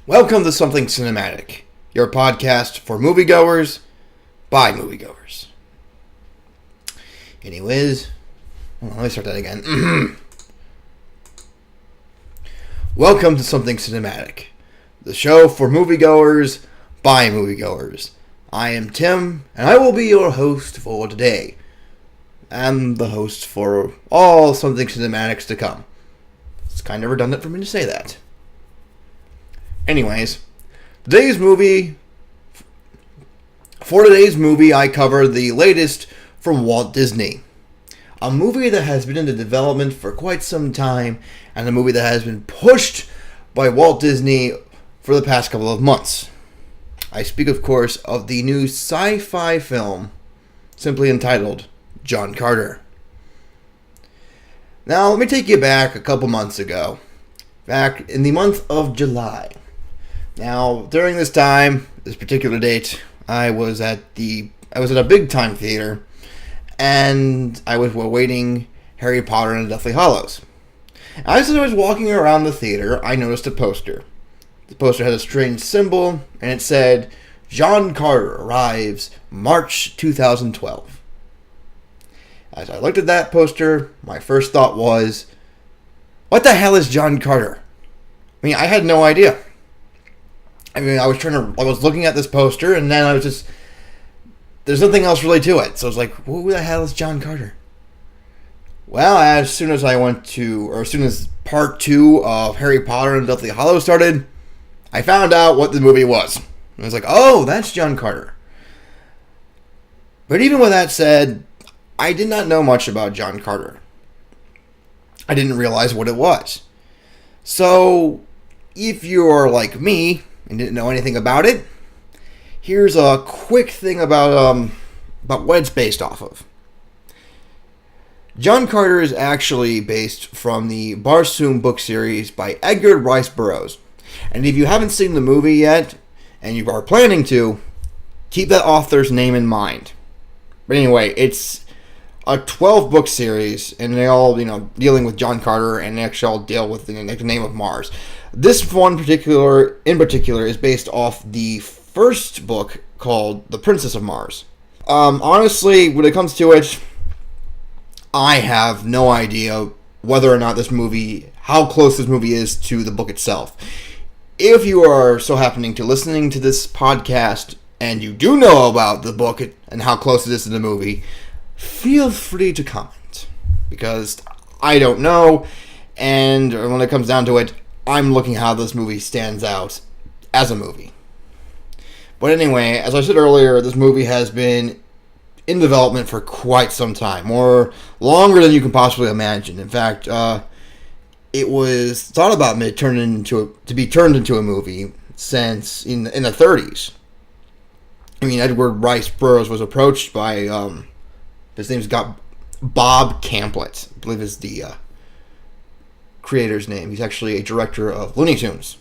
Welcome to Something Cinematic, your podcast for moviegoers by moviegoers. Anyways, let me start that again. Welcome to Something Cinematic, the show for moviegoers by moviegoers. I am Tim, and I will be your host for today. I'm the host for all Something Cinematics to come. It's kind of redundant for me to say that. Anyways, for today's movie, I cover the latest from Walt Disney. A movie that has been in development for quite some time, and a movie that has been pushed by Walt Disney for the past couple of months. I speak, of course, of the new sci-fi film, simply entitled John Carter. Now, let me take you back a couple months ago, back in the month of July. Now, during this time, this particular date, I was at a big time theater, and I was awaiting Harry Potter and the Deathly Hallows. As I was walking around the theater, I noticed a poster. The poster had a strange symbol, and it said, "John Carter arrives March 2012. As I looked at that poster, my first thought was, what the hell is John Carter? I mean, I had no idea. I was looking at this poster, and then there's nothing else really to it. So I was like, who the hell is John Carter? Well, as soon as part 2 of Harry Potter and Deathly Hallows started, I found out what the movie was. And I was like, oh, that's John Carter. But even with that said, I did not know much about John Carter. I didn't realize what it was. So, if you're like me, and didn't know anything about it, here's a quick thing about what it's based off of. John Carter is actually based from the Barsoom book series by Edgar Rice Burroughs. And if you haven't seen the movie yet, and you are planning to, keep that author's name in mind. But anyway, it's a 12-book series, and they all, dealing with John Carter, and they actually all deal with the name of Mars. This one in particular is based off the first book called The Princess of Mars. Honestly, when it comes to it, I have no idea whether or not how close this movie is to the book itself. If you are so happening to listening to this podcast and you do know about the book and how close it is to the movie, feel free to comment, because I don't know, and when it comes down to it, I'm looking how this movie stands out as a movie. But anyway, as I said earlier, this movie has been in development for quite some time, longer than you can possibly imagine. In fact, it was thought about to be turned into a movie since in the 30s. I mean, Edgar Rice Burroughs was approached by his name's Bob Camplet, I believe is the creator's name. He's actually a director of Looney Tunes.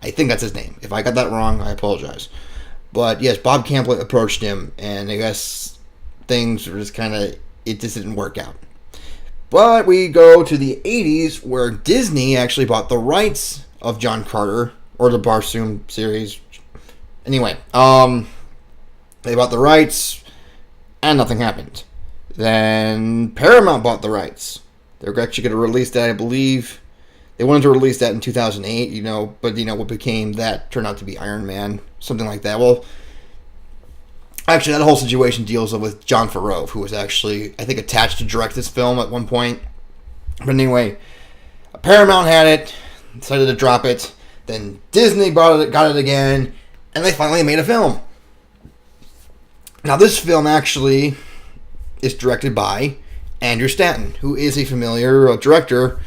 I think that's his name. If I got that wrong, I apologize. But yes, Bob Camplet approached him, and I guess things were just it just didn't work out. But we go to the 80s, where Disney actually bought the rights of John Carter, or the Barsoom series. Anyway, they bought the rights, and nothing happened. Then Paramount bought the rights. They were actually going to release that, I believe. They wanted to release that in 2008, but, what became that turned out to be Iron Man, something like that. Well, actually, that whole situation deals with Jon Favreau, who was actually, I think, attached to direct this film at one point. But anyway, Paramount had it, decided to drop it. Then Disney got it again, and they finally made a film. Now, this film actually is directed by Andrew Stanton, who is a familiar director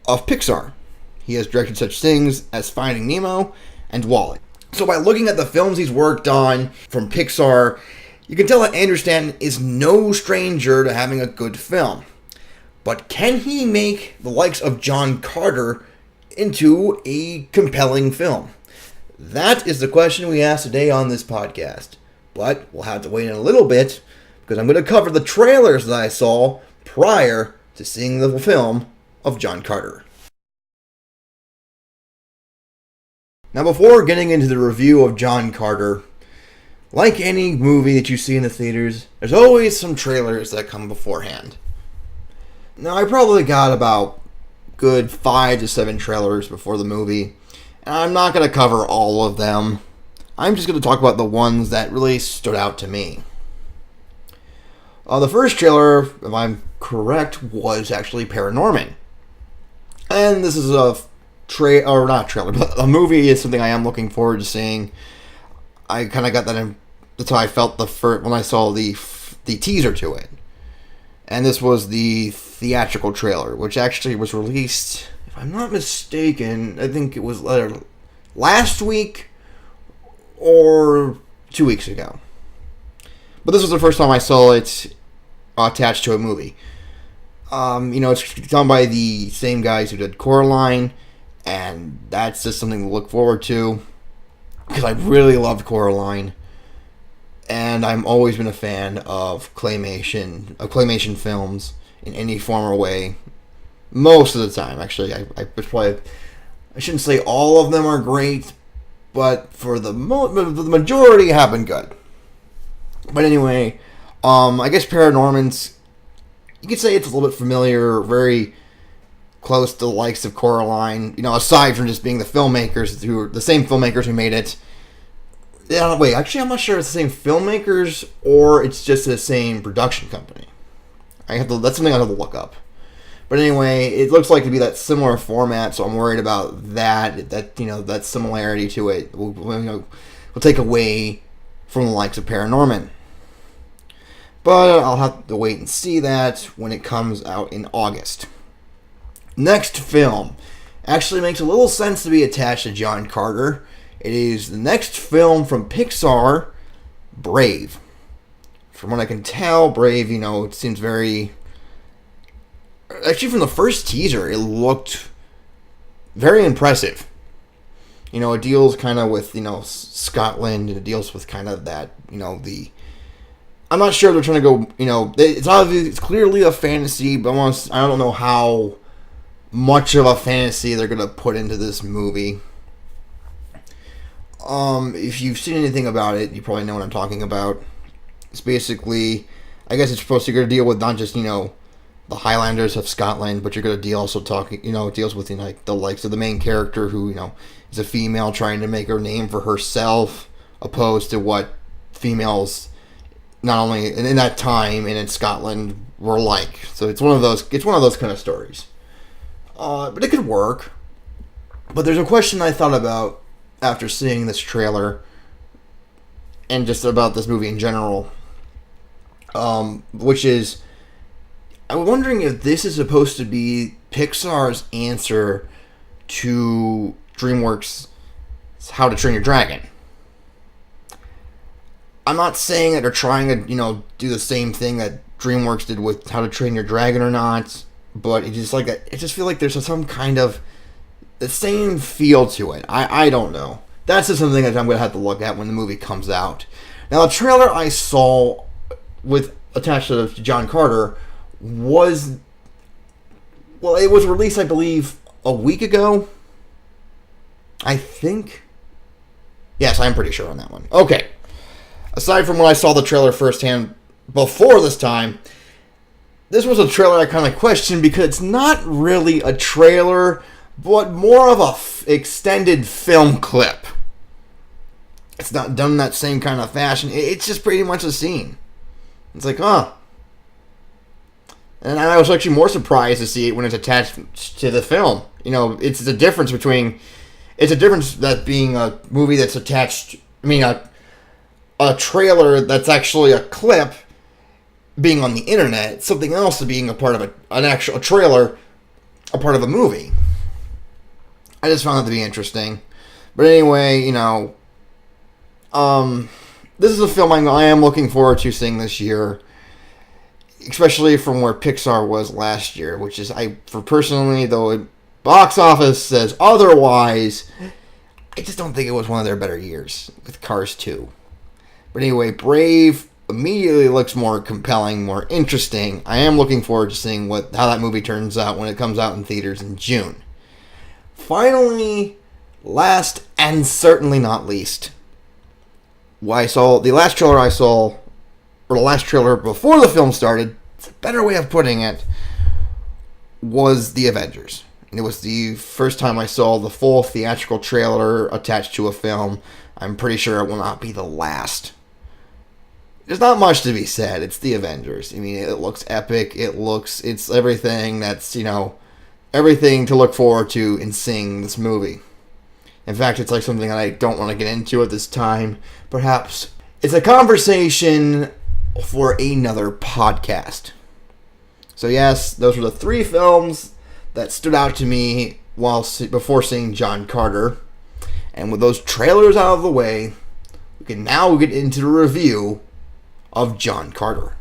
of Pixar. He has directed such things as Finding Nemo and WALL-E. So by looking at the films he's worked on from Pixar, you can tell that Andrew Stanton is no stranger to having a good film. But can he make the likes of John Carter into a compelling film? That is the question we ask today on this podcast. But we'll have to wait in a little bit, because I'm going to cover the trailers that I saw prior to seeing the film of John Carter. Now, before getting into the review of John Carter, like any movie that you see in the theaters, there's always some trailers that come beforehand. Now, I probably got about good 5 to 7 trailers before the movie, and I'm not going to cover all of them. I'm just going to talk about the ones that really stood out to me. The first trailer, if I'm correct, was actually Paranorman. And this is a a movie is something I am looking forward to seeing. I kind of got that that's how I felt when I saw the teaser to it. And this was the theatrical trailer, which actually was released, if I'm not mistaken, I think it was last week or 2 weeks ago. But this was the first time I saw it attached to a movie. It's done by the same guys who did Coraline, and that's just something to look forward to, because I really loved Coraline, and I've always been a fan of claymation films in any form or way. Most of the time, actually, I shouldn't say all of them are great, but for the majority have been good. But anyway, I guess Paranorman's, you could say it's a little bit familiar, very close to the likes of Coraline, aside from just being the same filmmakers who made it. Yeah, wait, actually I'm not sure it's the same filmmakers or it's just the same production company. That's something I have to look up. But anyway, it looks like to be that similar format, so I'm worried about that similarity to it will take away from the likes of Paranorman. But I'll have to wait and see that when it comes out in August. Next film actually makes a little sense to be attached to John Carter. It is the next film from Pixar, Brave. From what I can tell, Brave, it seems very... Actually, from the first teaser, it looked very impressive. It deals kind of with, Scotland, and it deals with kind of that, I'm not sure they're trying to go, it's clearly a fantasy, but I don't know how much of a fantasy they're going to put into this movie. If you've seen anything about it, you probably know what I'm talking about. It's basically, I guess it's supposed to deal with not just, the Highlanders of Scotland, but you're going to deal it deals with, the likes of the main character who, is a female trying to make her name for herself, opposed to what females, not only in that time and in Scotland, were like. So it's one of those kind of stories. But it could work. But there's a question I thought about after seeing this trailer, and just about this movie in general, which is, I'm wondering if this is supposed to be Pixar's answer to DreamWorks' How to Train Your Dragon. I'm not saying that they're trying to, do the same thing that DreamWorks did with How to Train Your Dragon or not, but it just feel like there's some kind of the same feel to it. I don't know. That's just something that I'm going to have to look at when the movie comes out. Now, the trailer I saw attached to John Carter it was released, I believe, a week ago. I think. Yes, I'm pretty sure on that one. Okay. Aside from when I saw the trailer firsthand before this time, this was a trailer I kind of questioned because it's not really a trailer, but more of a extended film clip. It's not done in that same kind of fashion. It's just pretty much a scene. It's like, huh. And I was actually more surprised to see it when it's attached to the film. It's a difference that being a movie that's attached, a trailer that's actually a clip being on the internet. It's something else to being a part of an actual trailer, a part of a movie. I just found that to be interesting. But anyway, this is a film I am looking forward to seeing this year, especially from where Pixar was last year, which is, personally, though box office says otherwise, I just don't think it was one of their better years with Cars 2. But anyway, Brave immediately looks more compelling, more interesting. I am looking forward to seeing how that movie turns out when it comes out in theaters in June. Finally, last and certainly not least, the last trailer I saw, or the last trailer before the film started, it's a better way of putting it, was The Avengers. It was the first time I saw the full theatrical trailer attached to a film. I'm pretty sure it will not be the last. There's not much to be said. It's The Avengers. I mean, it looks epic. It's everything that's, everything to look forward to in seeing this movie. In fact, it's like something that I don't want to get into at this time. Perhaps it's a conversation for another podcast. So yes, those were the 3 films that stood out to me before seeing John Carter. And with those trailers out of the way, we can now get into the review of John Carter.